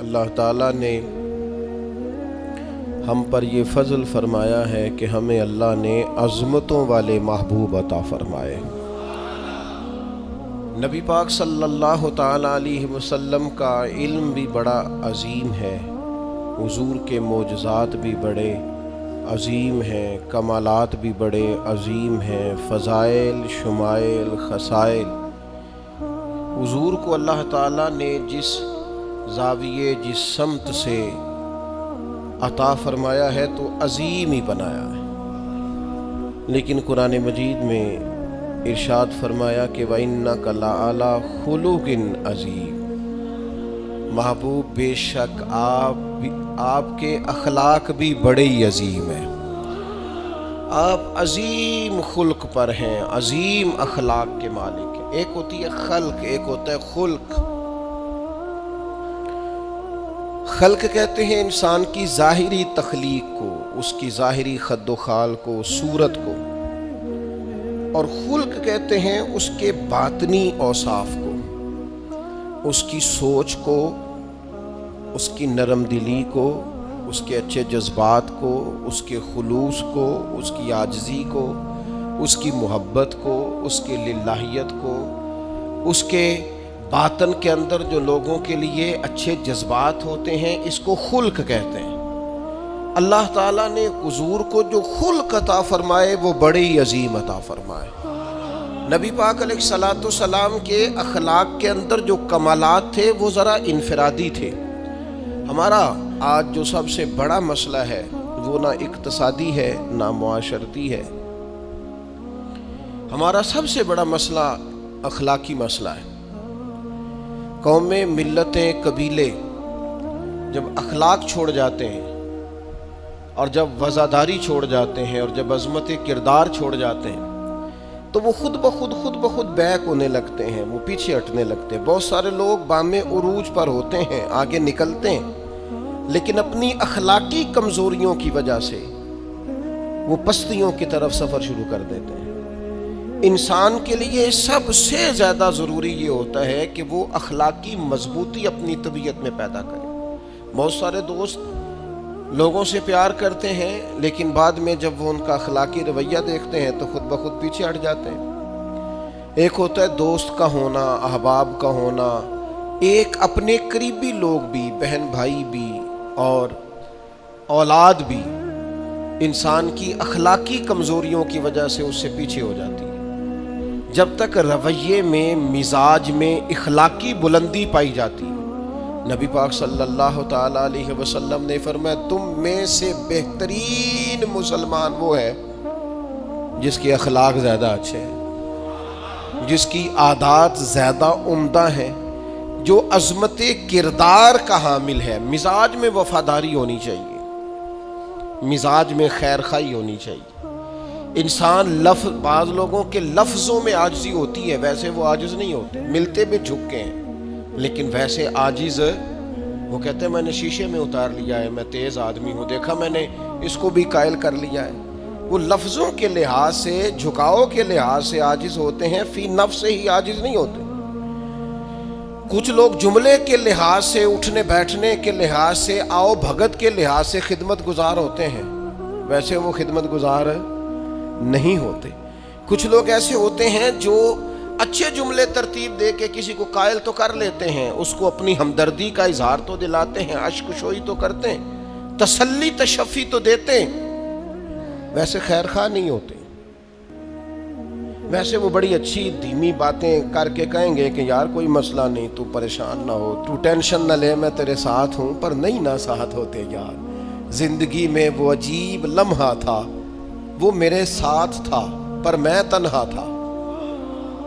اللہ تعالیٰ نے ہم پر یہ فضل فرمایا ہے کہ ہمیں اللہ نے عظمتوں والے محبوب عطا فرمائے۔ نبی پاک صلی اللہ تعالیٰ علیہ وسلم کا علم بھی بڑا عظیم ہے، حضور کے معجزات بھی بڑے عظیم ہیں، کمالات بھی بڑے عظیم ہیں، فضائل، شمائل، خصائل۔ حضور کو اللہ تعالیٰ نے جس زاویے، جس سمت سے عطا فرمایا ہے تو عظیم ہی بنایا ہے، لیکن قرآن مجید میں ارشاد فرمایا کہ وَإِنَّكَ لَعَلَىٰ خُلُقٍ عَظِيمٍ، محبوب بے شک آپ کے اخلاق بھی بڑے ہی عظیم ہیں، آپ عظیم خلق پر ہیں، عظیم اخلاق کے مالک ہیں۔ ایک ہوتی ہے خلق، ایک ہوتا ہے خلق۔ خلق کہتے ہیں انسان کی ظاہری تخلیق کو، اس کی ظاہری خد و خال کو، صورت کو، اور خلق کہتے ہیں اس کے باطنی اوصاف کو، اس کی سوچ کو، اس کی نرم دلی کو، اس کے اچھے جذبات کو، اس کے خلوص کو، اس کی عاجزی کو، اس کی محبت کو، اس کے للہیت کو، اس کے باطن کے اندر جو لوگوں کے لیے اچھے جذبات ہوتے ہیں، اس کو خلق کہتے ہیں۔ اللہ تعالیٰ نے حضور کو جو خلق عطا فرمائے وہ بڑے ہی عظیم عطا فرمائے۔ نبی پاک علیہ الصلاۃ والسلام کے اخلاق کے اندر جو کمالات تھے وہ ذرا انفرادی تھے۔ ہمارا آج جو سب سے بڑا مسئلہ ہے وہ نہ اقتصادی ہے نہ معاشرتی ہے، ہمارا سب سے بڑا مسئلہ اخلاقی مسئلہ ہے۔ قومیں، ملتیں، قبیلے جب اخلاق چھوڑ جاتے ہیں، اور جب وفاداری چھوڑ جاتے ہیں، اور جب عظمت کردار چھوڑ جاتے ہیں، تو وہ خود بخود بیک ہونے لگتے ہیں، وہ پیچھے ہٹنے لگتے ہیں۔ بہت سارے لوگ بام عروج پر ہوتے ہیں، آگے نکلتے ہیں، لیکن اپنی اخلاقی کمزوریوں کی وجہ سے وہ پستیوں کی طرف سفر شروع کر دیتے ہیں۔ انسان کے لیے سب سے زیادہ ضروری یہ ہوتا ہے کہ وہ اخلاقی مضبوطی اپنی طبیعت میں پیدا کرے۔ بہت سارے دوست لوگوں سے پیار کرتے ہیں، لیکن بعد میں جب وہ ان کا اخلاقی رویہ دیکھتے ہیں تو خود بخود پیچھے ہٹ جاتے ہیں۔ ایک ہوتا ہے دوست کا ہونا، احباب کا ہونا، ایک اپنے قریبی لوگ بھی، بہن بھائی بھی اور اولاد بھی انسان کی اخلاقی کمزوریوں کی وجہ سے اس سے پیچھے ہو جاتی ہے۔ جب تک رویے میں، مزاج میں اخلاقی بلندی پائی جاتی ہے، نبی پاک صلی اللہ تعالیٰ علیہ وسلم نے فرمایا تم میں سے بہترین مسلمان وہ ہے جس کے اخلاق زیادہ اچھے ہیں، جس کی عادات زیادہ عمدہ ہیں، جو عظمت کردار کا حامل ہے۔ مزاج میں وفاداری ہونی چاہیے، مزاج میں خیر خواہی ہونی چاہیے۔ انسان بعض لوگوں کے لفظوں میں عاجزی ہوتی ہے، ویسے وہ عاجز نہیں ہوتے، ملتے بھی جھک کے ہیں، لیکن ویسے عاجز وہ کہتے ہیں میں نے شیشے میں اتار لیا ہے، میں تیز آدمی ہوں، دیکھا میں نے اس کو بھی قائل کر لیا ہے۔ وہ لفظوں کے لحاظ سے، جھکاؤ کے لحاظ سے عاجز ہوتے ہیں، فی نفس ہی عاجز نہیں ہوتے۔ کچھ لوگ جملے کے لحاظ سے، اٹھنے بیٹھنے کے لحاظ سے، آؤ بھگت کے لحاظ سے خدمت گزار ہوتے ہیں، ویسے وہ خدمت گزار نہیں ہوتے۔ کچھ لوگ ایسے ہوتے ہیں جو اچھے جملے ترتیب دے کے کسی کو قائل تو کر لیتے ہیں، اس کو اپنی ہمدردی کا اظہار تو دلاتے ہیں، اشک شوئی تو کرتے ہیں، تسلی تشفی تو دیتے ہیں، ویسے خیر خواہ نہیں ہوتے۔ ویسے وہ بڑی اچھی دھیمی باتیں کر کے کہیں گے کہ یار کوئی مسئلہ نہیں، تو پریشان نہ ہو، تو ٹینشن نہ لے، میں تیرے ساتھ ہوں، پر نہیں نہ ساتھ ہوتے یار۔ زندگی میں وہ عجیب لمحہ تھا، وہ میرے ساتھ تھا پر میں تنہا تھا،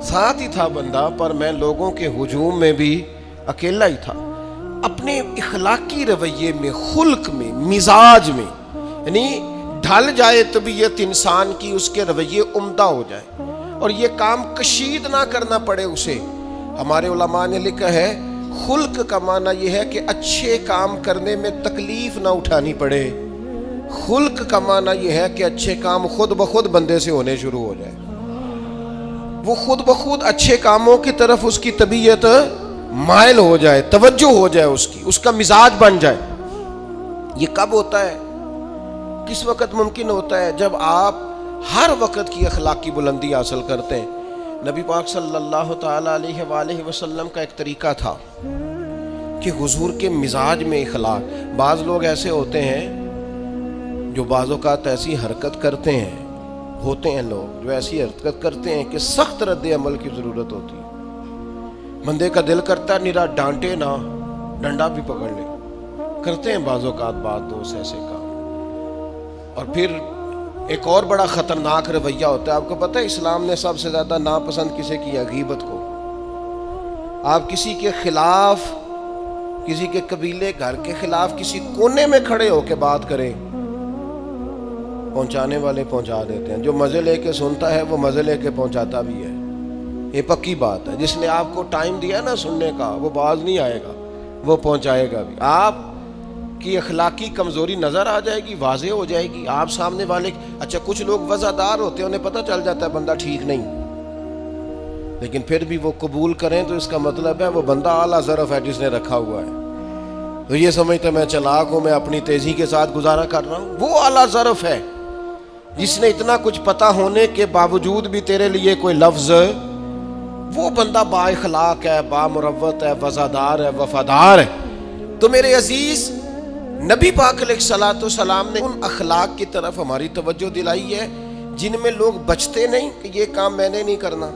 ساتھ ہی تھا بندہ پر میں لوگوں کے ہجوم میں بھی اکیلا ہی تھا۔ اپنے اخلاقی رویے میں، خلق میں، مزاج میں، یعنی ڈھل جائے طبیعت انسان کی، اس کے رویے عمدہ ہو جائے، اور یہ کام کشید نہ کرنا پڑے اسے۔ ہمارے علماء نے لکھا ہے خلق کا معنی یہ ہے کہ اچھے کام کرنے میں تکلیف نہ اٹھانی پڑے، خلق کا معنی یہ ہے کہ اچھے کام خود بخود بندے سے ہونے شروع ہو جائے، وہ خود بخود اچھے کاموں کی طرف اس کی طبیعت مائل ہو جائے، توجہ ہو جائے اس کی، اس کا مزاج بن جائے. یہ کب ہوتا ہے؟ کس وقت ممکن ہوتا ہے؟ جب آپ ہر وقت کی اخلاقی بلندی حاصل کرتے ہیں. نبی پاک صلی اللہ تعالی علیہ وآلہ وسلم کا ایک طریقہ تھا کہ حضور کے مزاج میں اخلاق. بعض لوگ ایسے ہوتے ہیں جو بعض اوقات ایسی حرکت کرتے ہیں، ہوتے ہیں لوگ جو ایسی حرکت کرتے ہیں کہ سخت رد عمل کی ضرورت ہوتی ہے. بندے کا دل کرتا ہے نرا ڈانٹے نہ، ڈنڈا بھی پکڑ لے. کرتے ہیں بعض اوقات بات دوست ایسے کام. اور پھر ایک اور بڑا خطرناک رویہ ہوتا ہے. آپ کو پتہ ہے اسلام نے سب سے زیادہ ناپسند کسے کیا؟ غیبت کو. آپ کسی کے خلاف، کسی کے قبیلے گھر کے خلاف کسی کونے میں کھڑے ہو کے بات کریں، پہنچانے والے پہنچا دیتے ہیں. جو مزے لے کے سنتا ہے وہ مزے لے کے پہنچاتا بھی ہے. یہ پکی بات ہے. جس نے آپ کو ٹائم دیا نا سننے کا، وہ باز نہیں آئے گا، وہ پہنچائے گا بھی. آپ کی اخلاقی کمزوری نظر آ جائے گی، واضح ہو جائے گی. آپ سامنے والے، اچھا کچھ لوگ وزادار ہوتے ہیں، انہیں پتہ چل جاتا ہے بندہ ٹھیک نہیں، لیکن پھر بھی وہ قبول کریں تو اس کا مطلب ہے وہ بندہ اعلیٰ ظرف ہے جس نے رکھا ہوا ہے. تو یہ سمجھتے میں چلاک ہوں، میں اپنی تیزی کے ساتھ گزارا کر رہا ہوں. وہ اعلیٰ ظرف ہے جس نے اتنا کچھ پتہ ہونے کے باوجود بھی تیرے لیے کوئی لفظ، وہ بندہ با اخلاق ہے، با مروت ہے، وفادار ہے، وفادار ہے. تو میرے عزیز، نبی پاک علیہ الصلوۃ والسلام نے ان اخلاق کی طرف ہماری توجہ دلائی ہے جن میں لوگ بچتے نہیں کہ یہ کام میں نے نہیں کرنا،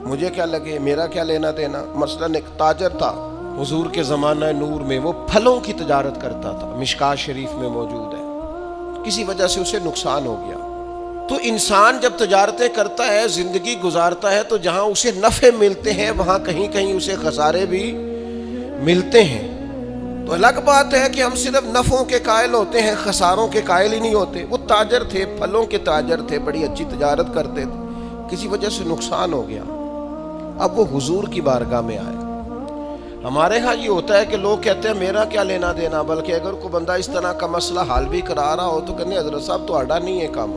مجھے کیا لگے، میرا کیا لینا دینا. مثلاً ایک تاجر تھا حضور کے زمانہ نور میں، وہ پھلوں کی تجارت کرتا تھا، مشکاۃ شریف میں موجود ہے. کسی وجہ سے اسے نقصان ہو گیا. تو انسان جب تجارتیں کرتا ہے، زندگی گزارتا ہے، تو جہاں اسے نفع ملتے ہیں وہاں کہیں کہیں اسے خسارے بھی ملتے ہیں. تو الگ بات ہے کہ ہم صرف نفعوں کے قائل ہوتے ہیں، خساروں کے قائل ہی نہیں ہوتے. وہ تاجر تھے، پھلوں کے تاجر تھے، بڑی اچھی تجارت کرتے تھے، کسی وجہ سے نقصان ہو گیا. اب وہ حضور کی بارگاہ میں آئے. ہمارے ہاں یہ ہوتا ہے کہ لوگ کہتے ہیں میرا کیا لینا دینا، بلکہ اگر کوئی بندہ اس طرح کا مسئلہ حل بھی کرا رہا ہو تو کہنے حضرت صاحب تو آڈا نہیں ہے کام.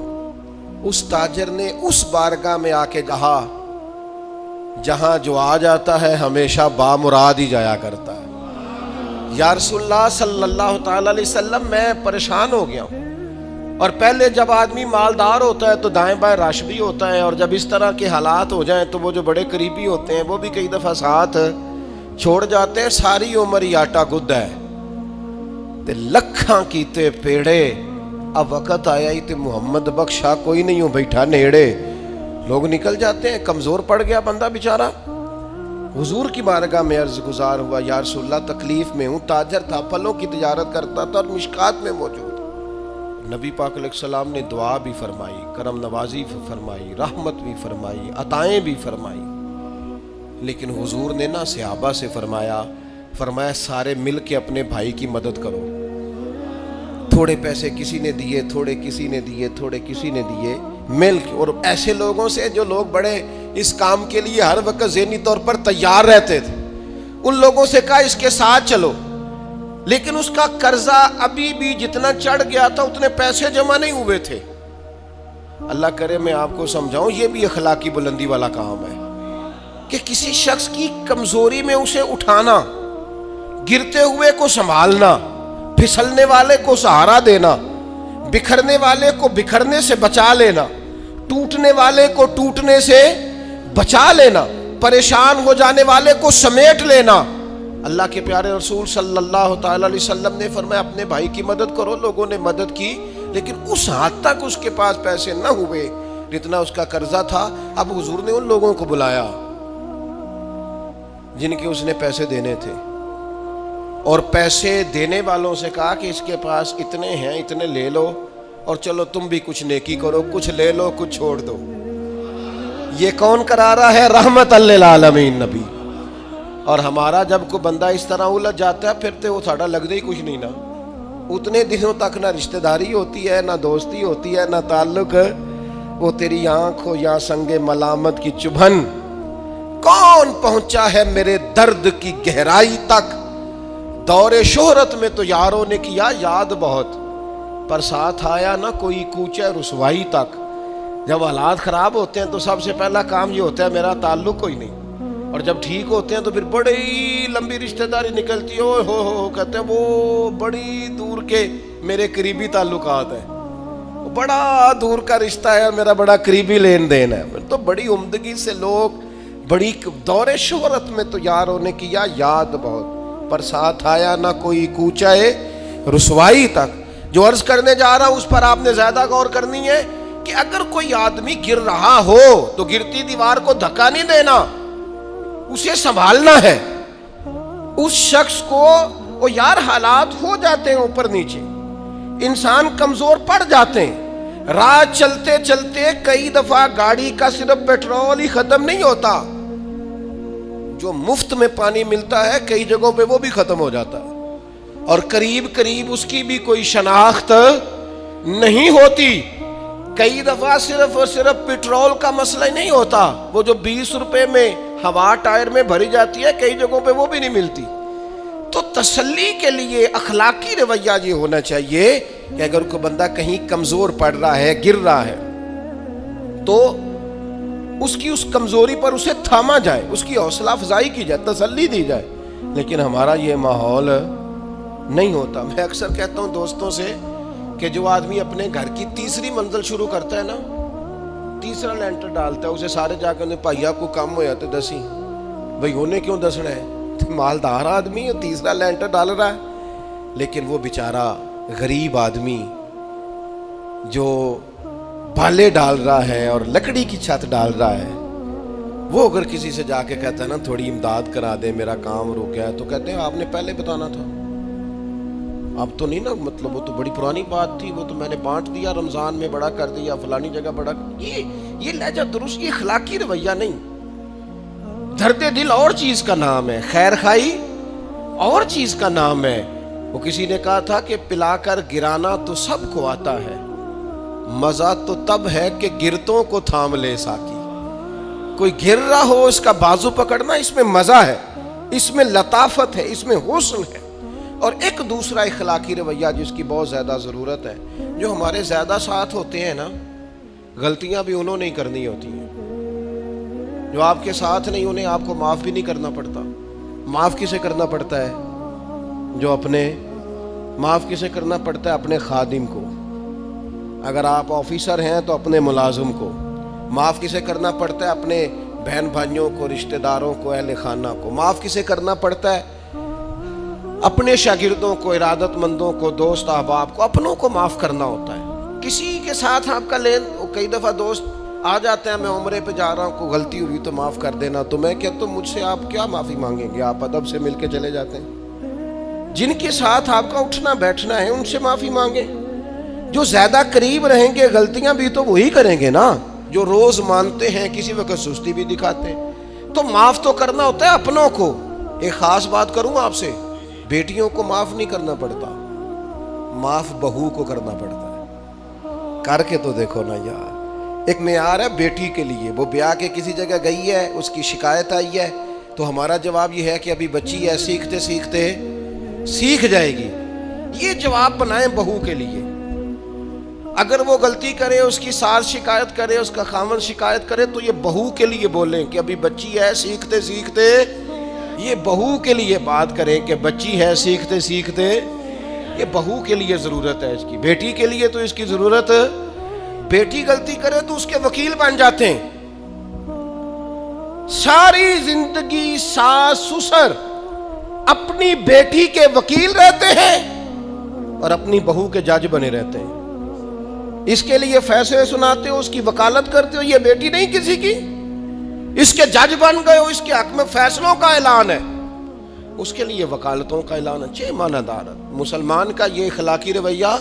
اس تاجر نے اس بارگاہ میں آ کے کہا جہاں جو آ جاتا ہے ہمیشہ بامراد ہی جایا کرتا ہے. یا رسول اللہ صلی اللہ تعالی علیہ وسلم، میں پریشان ہو گیا ہوں. اور پہلے جب آدمی مالدار ہوتا ہے تو دائیں بائیں رش بھی ہوتا ہے، اور جب اس طرح کے حالات ہو جائیں تو وہ جو بڑے قریبی ہوتے ہیں وہ بھی کئی دفعہ ساتھ چھوڑ جاتے ہیں. ساری عمر ہی آٹا گد ہے تے لکھاں کیتے پیڑے. اب وقت آیا ہی تے محمد بخشا کوئی نہیں ہوں بیٹھا نیڑے. لوگ نکل جاتے ہیں، کمزور پڑ گیا بندہ بیچارہ. حضور کی بارگاہ میں عرض گزار ہوا یا رسول اللہ تکلیف میں ہوں. تاجر تھا، پھلوں کی تجارت کرتا تھا اور مشکات میں موجود. نبی پاک علیہ السلام نے دعا بھی فرمائی، کرم نوازی فرمائی، رحمت بھی فرمائی، عطائیں بھی فرمائی. لیکن حضور نے نا صحابہ سے فرمایا سارے مل کے اپنے بھائی کی مدد کرو. تھوڑے پیسے کسی نے دیے، تھوڑے کسی نے دیے، تھوڑے کسی نے دیے، مل کے. اور ایسے لوگوں سے جو لوگ بڑے اس کام کے لیے ہر وقت ذہنی طور پر تیار رہتے تھے، ان لوگوں سے کہا اس کے ساتھ چلو. لیکن اس کا قرضہ ابھی بھی جتنا چڑھ گیا تھا اتنے پیسے جمع نہیں ہوئے تھے. اللہ کرے میں آپ کو سمجھاؤں، یہ بھی اخلاقی بلندی والا کام ہے کہ کسی شخص کی کمزوری میں اسے اٹھانا، گرتے ہوئے کو سنبھالنا، پھسلنے والے کو سہارا دینا، بکھرنے والے کو بکھرنے سے بچا لینا، ٹوٹنے والے کو ٹوٹنے سے بچا لینا، پریشان ہو جانے والے کو سمیٹ لینا. اللہ کے پیارے رسول صلی اللہ تعالی علیہ وسلم نے فرمایا اپنے بھائی کی مدد کرو. لوگوں نے مدد کی، لیکن اس حد تک اس کے پاس پیسے نہ ہوئے جتنا اس کا قرضہ تھا. اب حضور نے ان لوگوں کو بلایا جن کے اس نے پیسے دینے تھے، اور پیسے دینے والوں سے کہا کہ اس کے پاس اتنے ہیں، اتنے لے لو، اور چلو تم بھی کچھ نیکی کرو، کچھ لے لو کچھ چھوڑ دو. یہ کون کرا رہا ہے؟ رحمت للعالمین نبی. اور ہمارا جب کوئی بندہ اس طرح الجھ جاتا ہے پھر تو وہ ساڑھا لگتا ہی کچھ نہیں نا. اتنے دنوں تک نہ رشتہ داری ہوتی ہے، نہ دوستی ہوتی ہے، نہ تعلق. وہ تیری آنکھ ہو یا سنگ ملامت کی چبھن، کون پہنچا ہے میرے درد کی گہرائی تک. دور شہرت میں تو یاروں نے کیا یاد بہت، پر ساتھ آیا نہ کوئی کوچہ رسوائی تک. جب حالات خراب ہوتے ہیں تو سب سے پہلا کام یہ ہوتا ہے میرا تعلق کوئی نہیں. اور جب ٹھیک ہوتے ہیں تو پھر بڑی لمبی رشتہ داری نکلتی ہے، اوہ ہو کہتے ہیں وہ بڑی دور کے میرے قریبی تعلقات ہیں، بڑا دور کا رشتہ ہے، میرا بڑا قریبی لین دین ہے. تو بڑی عمدگی سے لوگ بڑی دور شہرت میں تو یاروں نے کیا یاد بہت، پر ساتھ آیا نہ کوئی کوچہ رسوائی تک. جو عرض کرنے جا رہا ہوں اس پر آپ نے زیادہ غور کرنی ہے کہ اگر کوئی آدمی گر رہا ہو تو گرتی دیوار کو دھکا نہیں دینا، اسے سنبھالنا ہے. اس شخص کو وہ یار حالات ہو جاتے ہیں اوپر نیچے، انسان کمزور پڑ جاتے ہیں، راہ چلتے چلتے کئی دفعہ گاڑی کا صرف پیٹرول ہی ختم نہیں ہوتا، جو مفت میں پانی ملتا ہے کئی جگہوں پہ وہ بھی ختم ہو جاتا ہے، اور قریب قریب اس کی بھی کوئی شناخت نہیں ہوتی. کئی دفعہ صرف اور صرف پیٹرول کا مسئلہ ہی نہیں ہوتا، وہ جو 20 روپے میں ہوا ٹائر میں بھری جاتی ہے کئی جگہوں پہ وہ بھی نہیں ملتی. تو تسلی کے لیے اخلاقی رویہ یہ ہونا چاہیے کہ اگر کوئی بندہ کہیں کمزور پڑ رہا ہے، گر رہا ہے، تو اس کی اس کمزوری پر اسے تھاما جائے، اس کی حوصلہ افزائی کی جائے، تسلی دی جائے. لیکن ہمارا یہ ماحول نہیں ہوتا. میں اکثر کہتا ہوں دوستوں سے کہ جو آدمی اپنے گھر کی تیسری منزل شروع کرتا ہے نا، تیسرا لینٹر ڈالتا ہے، اسے سارے جا کے پائیا کو کم ہو جاتے دسی بھائی انہیں کیوں دسنا ہے، مالدار آدمی ہے تیسرا لینٹر ڈال رہا ہے. لیکن وہ بیچارہ غریب آدمی جو بالے ڈال رہا ہے اور لکڑی کی چھت ڈال رہا ہے، وہ اگر کسی سے جا کے کہتا ہے نا تھوڑی امداد کرا دے میرا کام رک گیا، تو کہتے ہیں آپ نے پہلے بتانا تھا، اب تو نہیں نا، مطلب وہ تو بڑی پرانی بات تھی، وہ تو میں نے بانٹ دیا، رمضان میں بڑا کر دیا، فلانی جگہ بڑا. یہ لہجہ درست، یہ اخلاقی رویہ نہیں. درد دل اور چیز کا نام ہے، خیر خائی اور چیز کا نام ہے. وہ کسی نے کہا تھا کہ پلا کر گرانا تو سب کو آتا ہے، مزہ تو تب ہے کہ گرتوں کو تھام لے ساکی. کوئی گر رہا ہو اس کا بازو پکڑنا، اس میں مزہ ہے، اس میں لطافت ہے، اس میں حسن ہے. اور ایک دوسرا اخلاقی رویہ جس کی بہت زیادہ ضرورت ہے، جو ہمارے زیادہ ساتھ ہوتے ہیں نا، غلطیاں بھی انہوں نے ہی کرنی ہوتی ہیں. جو آپ کے ساتھ نہیں انہیں آپ کو معاف بھی نہیں کرنا پڑتا. معاف کسے کرنا پڑتا ہے؟ جو اپنے معاف کسے کرنا پڑتا ہے؟ اپنے خادم کو. اگر آپ آفیسر ہیں تو اپنے ملازم کو. معاف کسے کرنا پڑتا ہے؟ اپنے بہن بھائیوں کو، رشتہ داروں کو، اہل خانہ کو. معاف کسے کرنا پڑتا ہے؟ اپنے شاگردوں کو، ارادت مندوں کو، دوست احباب کو. اپنوں کو معاف کرنا ہوتا ہے. کسی کے ساتھ آپ کا لین، کئی دفعہ دوست آ جاتے ہیں، میں عمرے پہ جا رہا ہوں، کوئی غلطی ہوئی تو معاف کر دینا. تو میں کہتا ہوں مجھ سے آپ کیا معافی مانگیں گے، آپ ادب سے مل کے چلے جاتے ہیں. جن کے ساتھ آپ کا اٹھنا بیٹھنا ہے ان سے معافی مانگیں. جو زیادہ قریب رہیں گے غلطیاں بھی تو وہی کریں گے نا، جو روز مانتے ہیں، کسی وقت سستی بھی دکھاتے ہیں. تو معاف تو کرنا ہوتا ہے اپنوں کو. ایک خاص بات کروں آپ سے، بیٹیوں کو معاف نہیں کرنا پڑتا، معاف بہو کو کرنا پڑتا ہے. کر کے تو دیکھو نا یار. ایک معیار ہے بیٹی کے لیے، وہ بیاہ کے کسی جگہ گئی ہے، اس کی شکایت آئی ہے، تو ہمارا جواب یہ ہے کہ ابھی بچی ہے، سیکھتے سیکھتے سیکھ جائے گی. یہ جواب بنائیں بہو کے لیے. اگر وہ غلطی کرے، اس کی ساس شکایت کرے، اس کا خاوند شکایت کرے، تو یہ بہو کے لیے بولیں کہ ابھی بچی ہے، سیکھتے سیکھتے. یہ بہو کے لیے بات کریں کہ بچی ہے، سیکھتے سیکھتے. یہ بہو کے لیے ضرورت ہے اس کی. بیٹی کے لیے تو اس کی ضرورت، بیٹی غلطی کرے تو اس کے وکیل بن جاتے ہیں. ساری زندگی ساس سسر اپنی بیٹی کے وکیل رہتے ہیں اور اپنی بہو کے جج بنے رہتے ہیں. اس کے لیے فیصلے سناتے ہو، اس کی وکالت کرتے ہو. یہ بیٹی نہیں کسی کی، اس کے جج بن گئے ہو، اس کے حق میں فیصلوں کا اعلان ہے، اس کے لیے وکالتوں کا اعلان ہے. چھ ماندارت. مسلمان کا یہ اخلاقی رویہ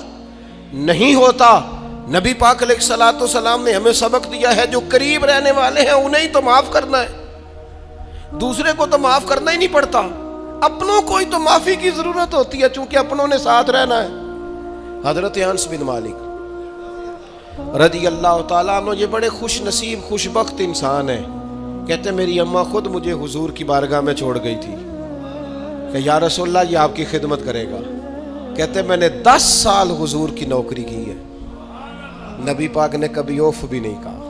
نہیں ہوتا. نبی پاک علیہ الصلوۃ والسلام نے ہمیں سبق دیا ہے، جو قریب رہنے والے ہیں انہیں تو معاف کرنا ہے، دوسرے کو تو معاف کرنا ہی نہیں پڑتا. اپنوں کو ہی تو معافی کی ضرورت ہوتی ہے، چونکہ اپنوں نے ساتھ رہنا ہے. حضرت انس بن مالک رضی اللہ تعالیٰ عنہ یہ بڑے خوش نصیب خوش بخت انسان ہیں. کہتے میری اماں خود مجھے حضور کی بارگاہ میں چھوڑ گئی تھی کہ یا رسول اللہ یہ آپ کی خدمت کرے گا. کہتے میں نے 10 سال حضور کی نوکری کی ہے، نبی پاک نے کبھی اوف بھی نہیں کہا.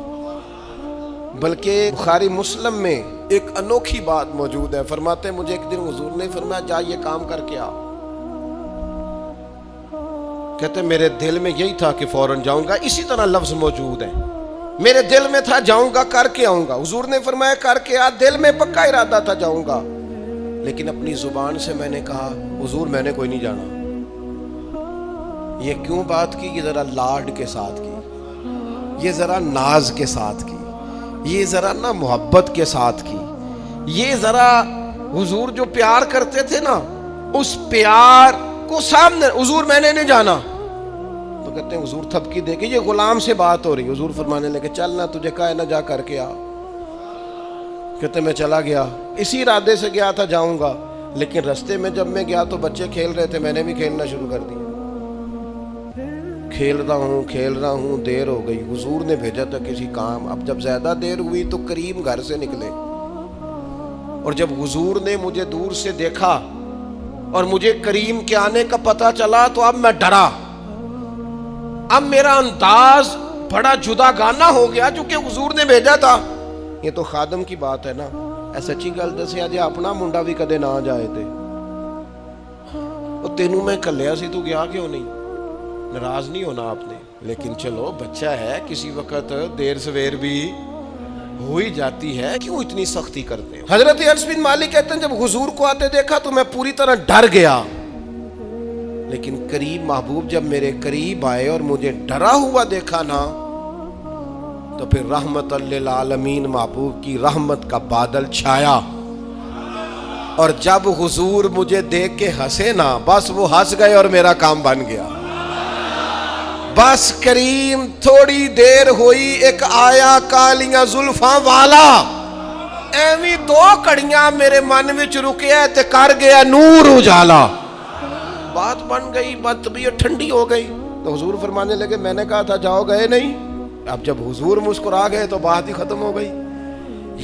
بلکہ بخاری مسلم میں ایک انوکھی بات موجود ہے. فرماتے ہیں مجھے ایک دن حضور نے فرمایا جا یہ کام کر کے آ. کہتے میرے دل میں یہی تھا کہ فوراً جاؤں گا. اسی طرح لفظ موجود ہے, میرے دل میں تھا جاؤں گا کر کے آؤں گا. حضور نے فرمایا کر کے آ. دل میں پکا ارادہ تھا جاؤں گا, لیکن اپنی زبان سے میں نے کہا حضور میں نے کوئی نہیں جانا. یہ کیوں بات کی؟ یہ ذرا لاڈ کے ساتھ کی, یہ ذرا ناز کے ساتھ کی, یہ ذرا نا محبت کے ساتھ کی, یہ ذرا حضور جو پیار کرتے تھے نا اس پیار کو سامنے. حضور میں نے نہیں جانا. تو کہتے ہیں حضور تھپکی دے کے, یہ غلام سے بات ہو رہی. حضور فرمانے لگے چل نہ تجھے کہا ہے نہ جا کر کے آ. کہتے میں چلا گیا, اسی ارادے سے گیا تھا جاؤں گا, لیکن رستے میں جب میں گیا تو بچے کھیل رہے تھے, میں نے بھی کھیلنا شروع کر دیا. کھیل رہا ہوں دیر ہو گئی. حضور نے بھیجا تھا کسی کام. اب جب زیادہ دیر ہوئی تو کریم گھر سے نکلے, اور جب حضور نے مجھے دور سے دیکھا اور مجھے کریم کے آنے کا پتہ چلا تو اب میں ڈرا. اب میرا انداز بڑا جدا گانا ہو گیا جو کہ حضور نے بھیجا تھا. یہ تو خادم کی بات ہے نا. سچی گل دسیا جی اپنا منڈا بھی کدے نہ جائے تے تینوں میں کلیا سی, تو گیا کیوں نہیں؟ ناراض نہیں ہونا آپ نے, لیکن چلو بچہ ہے, کسی وقت دیر سویر بھی ہو ہی جاتی ہے, کیوں اتنی سختی کرتے ہیں؟ حضرت انس بن مالک کہتے ہیں جب حضور کو آتے دیکھا تو میں پوری طرح ڈر گیا, لیکن قریب محبوب جب میرے قریب آئے اور مجھے ڈرا ہوا دیکھا نا تو پھر رحمت للعالمین محبوب کی رحمت کا بادل چھایا. اور جب حضور مجھے دیکھ کے ہنسے نا, بس وہ ہنس گئے اور میرا کام بن گیا. بس کریم تھوڑی دیر ہوئی, ایک آیا کالیاں زلفاں والا, ایویں دو کڑیاں میرے من وچ رکیا تے کر گیا نور اجالا. بات بن گئی, بات طبیعت ٹھنڈی ہو گئی. تو حضور فرمانے لگے میں نے کہا تھا جاؤ, گئے نہیں. اب جب حضور مسکرا گئے تو بات ہی ختم ہو گئی.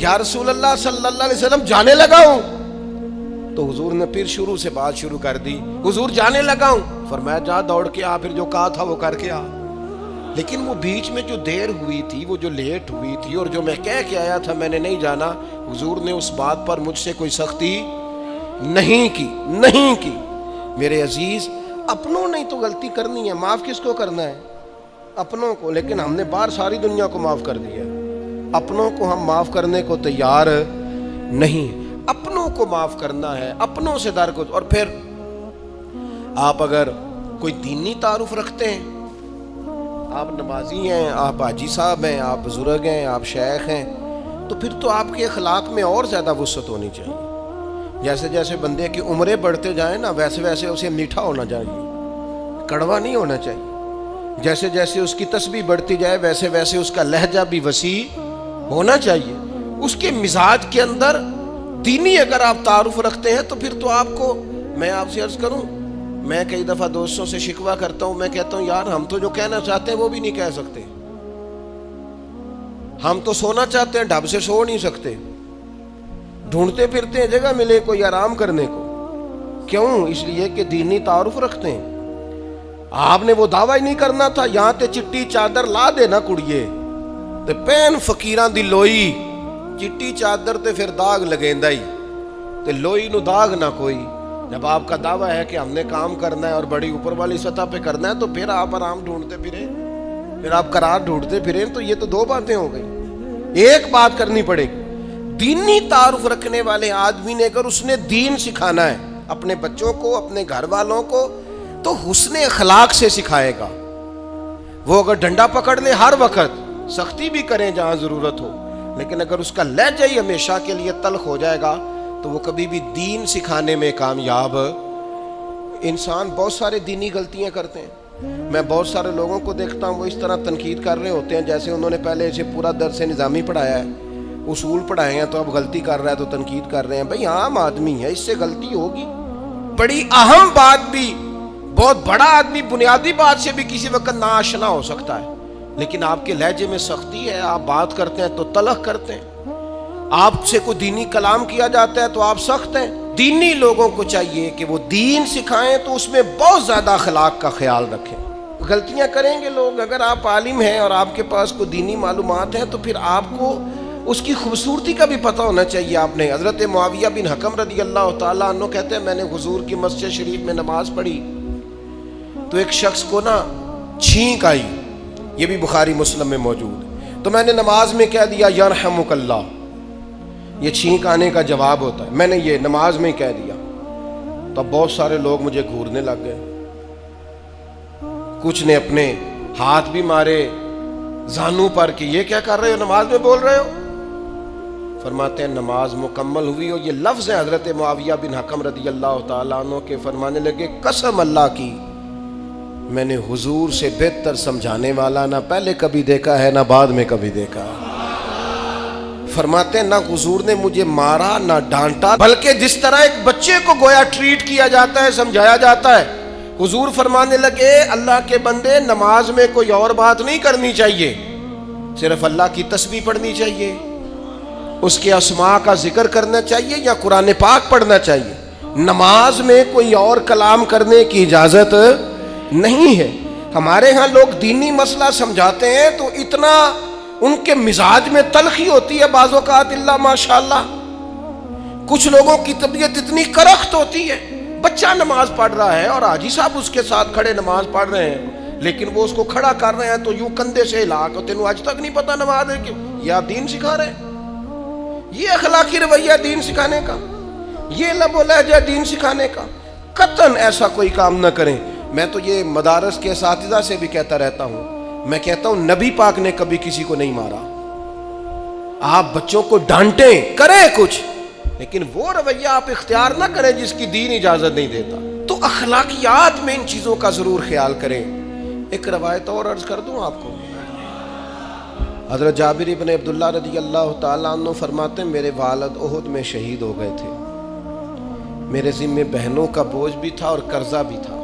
یا رسول اللہ صلی اللہ علیہ وسلم جانے لگا ہوں. تو حضور نے پھر شروع سے بات شروع کر دی. حضور جانے لگا ہوں. فرمایا جا دوڑ کے آ, پھر جو کہا تھا وہ کر کے آ. لیکن وہ بیچ میں جو دیر ہوئی تھی, وہ جو لیٹ ہوئی تھی, اور جو میں کہہ کے آیا تھا میں نے نہیں جانا, حضور نے اس بات پر مجھ سے کوئی سختی نہیں کی. میرے عزیز, اپنوں نے تو غلطی کرنی ہے, معاف کس کو کرنا ہے؟ اپنوں کو. لیکن ہم نے باہر ساری دنیا کو معاف کر دیا, اپنوں کو ہم معاف کرنے کو تیار نہیں. اپنوں کو معاف کرنا ہے, اپنوں سے در کو. اور پھر آپ اگر کوئی دینی تعارف رکھتے ہیں, آپ نمازی ہیں, آپ حاجی صاحب ہیں, آپ بزرگ ہیں, آپ شیخ ہیں, تو پھر تو آپ کے اخلاق میں اور زیادہ وسعت ہونی چاہیے. جیسے جیسے بندے کی عمریں بڑھتے جائیں نا, ویسے ویسے اسے میٹھا ہونا چاہیے, کڑوا نہیں ہونا چاہیے. جیسے جیسے اس کی تسبیح بڑھتی جائے ویسے ویسے اس کا لہجہ بھی وسیع ہونا چاہیے. اس کے مزاج کے اندر دینی اگر آپ تعارف رکھتے ہیں تو پھر تو آپ کو, میں آپ سے عرض کروں, میں کئی دفعہ دوستوں سے شکوہ کرتا ہوں, میں کہتا ہوں یار ہم تو جو کہنا چاہتے ہیں وہ بھی نہیں کہہ سکتے. ہم تو سونا چاہتے ہیں, ڈھب سے سو نہیں سکتے. ڈھونڈتے پھرتے ہیں جگہ ملے کوئی آرام کرنے کو. کیوں؟ اس لیے کہ دینی تعارف رکھتے ہیں. آپ نے وہ دعویٰ ہی نہیں کرنا تھا, یہاں تے چٹی چادر لا دے نا کڑیے تے پین فقیران دی لوئی, چٹی چادر تے پھر داغ لگیندا ہی, تے لوئی نو داغ نہ کوئی. جب آپ کا دعویٰ ہے کہ ہم نے کام کرنا ہے اور بڑی اوپر والی سطح پہ کرنا ہے, تو پھر آپ آرام ڈھونڈتے پھریں, پھر آپ قرار ڈھونڈتے پھریں. تو یہ تو دو باتیں ہو گئی. ایک بات کرنی پڑے گی, دینی تعارف رکھنے والے آدمی نے اگر اس نے دین سکھانا ہے اپنے بچوں کو, اپنے گھر والوں کو, تو حسن اخلاق سے سکھائے گا. وہ اگر ڈنڈا پکڑ لے ہر وقت, سختی بھی کریں جہاں ضرورت ہو, لیکن اگر اس کا لہجہ ہی ہمیشہ کے لیے تلخ ہو جائے گا تو وہ کبھی بھی دین سکھانے میں کامیاب. انسان بہت سارے دینی غلطیاں کرتے ہیں. میں بہت سارے لوگوں کو دیکھتا ہوں وہ اس طرح تنقید کر رہے ہوتے ہیں جیسے انہوں نے پہلے اسے پورا درس نظامی پڑھایا ہے, اصول پڑھائے ہیں, تو اب غلطی کر رہا ہے تو تنقید کر رہے ہیں. بھئی عام آدمی ہے, اس سے غلطی ہوگی. بڑی اہم بات بھی, بہت بڑا آدمی بنیادی بات سے بھی کسی وقت ناآشنا ہو سکتا ہے, لیکن آپ کے لہجے میں سختی ہے, آپ بات کرتے ہیں تو تلخ کرتے ہیں. آپ سے کوئی دینی کلام کیا جاتا ہے تو آپ سخت ہیں. دینی لوگوں کو چاہیے کہ وہ دین سکھائیں تو اس میں بہت زیادہ اخلاق کا خیال رکھیں. غلطیاں کریں گے لوگ. اگر آپ عالم ہیں اور آپ کے پاس کوئی دینی معلومات ہیں تو پھر آپ کو اس کی خوبصورتی کا بھی پتہ ہونا چاہیے آپ نے. حضرت معاویہ بن حکم رضی اللہ تعالیٰ عنہ کہتے ہیں میں نے حضور کی مسجد شریف میں نماز پڑھی تو ایک شخص کو نا چھینک آئی, یہ بھی بخاری مسلم میں موجود ہے, تو میں نے نماز میں کہہ دیا یرحمک اللہ, یہ چھینک آنے کا جواب ہوتا ہے, میں نے یہ نماز میں کہہ دیا. تو بہت سارے لوگ مجھے گھورنے لگ گئے, کچھ نے اپنے ہاتھ بھی مارے زانوں پر کہ یہ کیا کر رہے ہو, نماز میں بول رہے ہو. فرماتے ہیں نماز مکمل ہوئی اور یہ لفظ ہے حضرت معاویہ بن حکم رضی اللہ تعالیٰ عنہ کے, فرمانے لگے قسم اللہ کی میں نے حضور سے بہتر سمجھانے والا نہ پہلے کبھی دیکھا ہے نہ بعد میں کبھی دیکھا. فرماتے ہیں نہ حضور نے مجھے مارا نہ ڈانٹا, بلکہ جس طرح ایک بچے کو گویا ٹریٹ کیا جاتا ہے, سمجھایا جاتا ہے. حضور فرمانے لگے اللہ کے بندے نماز میں کوئی اور بات نہیں کرنی چاہیے, صرف اللہ کی تسبیح پڑھنی چاہیے, اس کے اسماء کا ذکر کرنا چاہیے یا قرآن پاک پڑھنا چاہیے. نماز میں کوئی اور کلام کرنے کی اجازت نہیں ہے. ہمارے ہاں لوگ دینی مسئلہ سمجھاتے ہیں تو اتنا ان کے مزاج میں تلخی ہوتی ہے بعض اوقات, اللہ ماشاءاللہ. کچھ لوگوں کی طبیعت اتنی کرخت ہوتی ہے, بچہ نماز پڑھ رہا ہے اور حاجی صاحب اس کے ساتھ کھڑے نماز پڑھ رہے ہیں, لیکن وہ اس کو کھڑا کر رہے ہیں تو یوں کندھے سے ہلا کے تینوں آج تک نہیں پتا نماز ہے کہ یہ آپ دین سکھا رہے ہیں. یہ اخلاقی رویہ دین سکھانے کا, یہ لب و لہجہ دین سکھانے کا. قطعاً ایسا کوئی کام نہ کریں. میں تو یہ مدارس کے اساتذہ سے بھی کہتا رہتا ہوں, میں کہتا ہوں نبی پاک نے کبھی کسی کو نہیں مارا. آپ بچوں کو ڈانٹیں, کریں کچھ, لیکن وہ رویہ آپ اختیار نہ کریں جس کی دین اجازت نہیں دیتا. تو اخلاقیات میں ان چیزوں کا ضرور خیال کریں. ایک روایت اور عرض کر دوں آپ کو. حضرت جابر ابن عبداللہ رضی اللہ تعالیٰ عنہ فرماتے ہیں میرے والد احد میں شہید ہو گئے تھے, میرے ذمے بہنوں کا بوجھ بھی تھا اور قرضہ بھی تھا.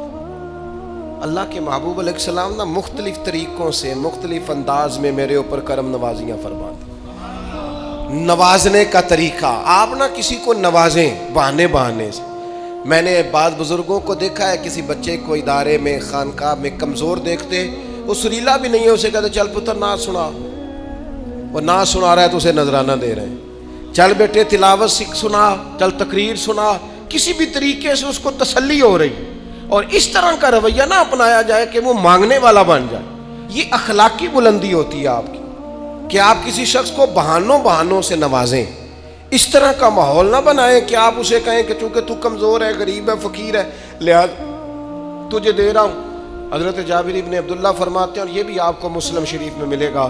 اللہ کے محبوب علیہ السلام نا مختلف طریقوں سے مختلف انداز میں میرے اوپر کرم نوازیاں فرماتے. نوازنے کا طریقہ, آپ نہ کسی کو نوازیں بہانے سے. میں نے بعض بزرگوں کو دیکھا ہے کسی بچے کو ادارے میں خانقاہ میں کمزور دیکھتے, وہ سریلا بھی نہیں ہے, اسے کہتے چل پتر نعت سنا, وہ نعت سنا رہا ہے تو اسے نذرانہ دے رہے ہیں, چل بیٹے تلاوت سنا, چل تقریر سنا, کسی بھی طریقے سے اس کو تسلی ہو رہی. اور اس طرح کا رویہ نہ اپنایا جائے کہ وہ مانگنے والا بن جائے. یہ اخلاقی بلندی ہوتی ہے آپ کی کہ آپ کسی شخص کو بہانوں سے نوازیں. اس طرح کا ماحول نہ بنائیں کہ آپ اسے کہیں کہ چونکہ تو کمزور ہے, غریب ہے, فقیر ہے, لہذا تجھے دے رہا ہوں. حضرت جابر ابن عبداللہ فرماتے ہیں, اور یہ بھی آپ کو مسلم شریف میں ملے گا,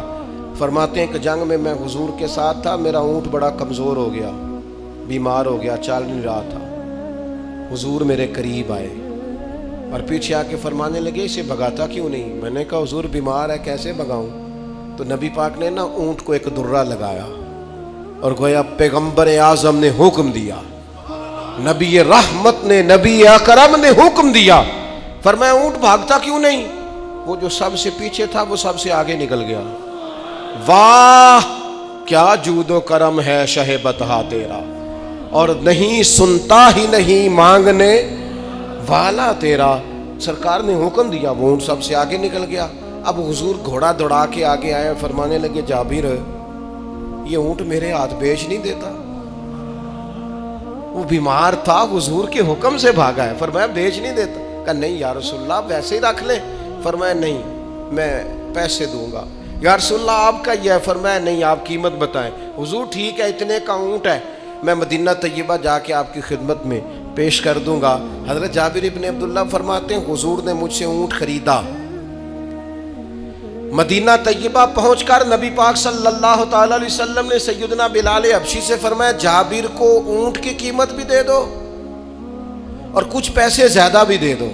فرماتے ہیں کہ جنگ میں حضور کے ساتھ تھا, میرا اونٹ بڑا کمزور ہو گیا, بیمار ہو گیا, چل نہیں رہا تھا. حضور میرے قریب آئے اور پیچھے آ کے فرمانے لگے اسے بھگاتا کیوں نہیں. میں نے کہا حضور بیمار ہے کیسے بھگاؤں. تو نبی پاک نے نا اونٹ کو ایک درہ لگایا اور گویا پیغمبر اعظم نے حکم دیا, نبی رحمت نے, نبی اکرم نے حکم دیا, فرمایا اونٹ بھاگتا کیوں نہیں. وہ جو سب سے پیچھے تھا وہ سب سے آگے نکل گیا. واہ کیا جود و کرم ہے شہ بطحا تیرا, اور نہیں سنتا ہی نہیں مانگنے والا تیرا. سرکار نے حکم دیا, وہ اونٹ سب سے آگے نکل گیا. اب حضور گھوڑا دوڑا کے آگے آئے, فرمانے لگے جابر یہ اونٹ میرے ہاتھ بیچ نہیں دیتا. وہ بیمار تھا, حضور کے حکم سے بھاگا ہے, فرمایا بیچ نہیں دیتا. کہا نہیں یا رسول اللہ ویسے ہی رکھ لیں. فرمایا نہیں میں پیسے دوں گا. یا رسول اللہ آپ کا یہ ہے. فرمایا نہیں آپ قیمت بتائیں. حضور ٹھیک ہے اتنے کا اونٹ ہے, میں مدینہ طیبہ جا کے آپ کی خدمت میں پیش کر دوں گا. حضرت جابر ابن عبداللہ فرماتے ہیں حضور نے مجھ سے اونٹ خریدا. مدینہ طیبہ پہنچ کر نبی پاک صلی اللہ تعالی علیہ وسلم نے سیدنا بلال حبشی سے فرمایا جابر کو اونٹ کی قیمت بھی دے دو اور کچھ پیسے زیادہ بھی دے دو.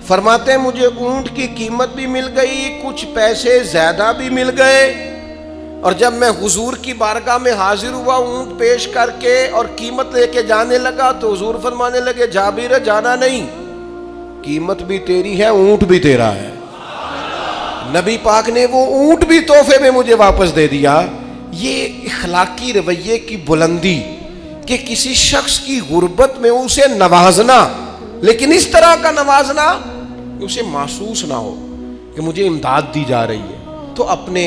فرماتے ہیں مجھے اونٹ کی قیمت بھی مل گئی, کچھ پیسے زیادہ بھی مل گئے. اور جب میں حضور کی بارگاہ میں حاضر ہوا اونٹ پیش کر کے اور قیمت لے کے جانے لگا تو حضور فرمانے لگے جابر جانا نہیں, قیمت بھی تیری ہے اونٹ بھی تیرا ہے. نبی پاک نے وہ اونٹ بھی تحفے میں مجھے واپس دے دیا. یہ اخلاقی رویے کی بلندی کہ کسی شخص کی غربت میں اسے نوازنا, لیکن اس طرح کا نوازنا کہ اسے محسوس نہ ہو کہ مجھے امداد دی جا رہی ہے. تو اپنے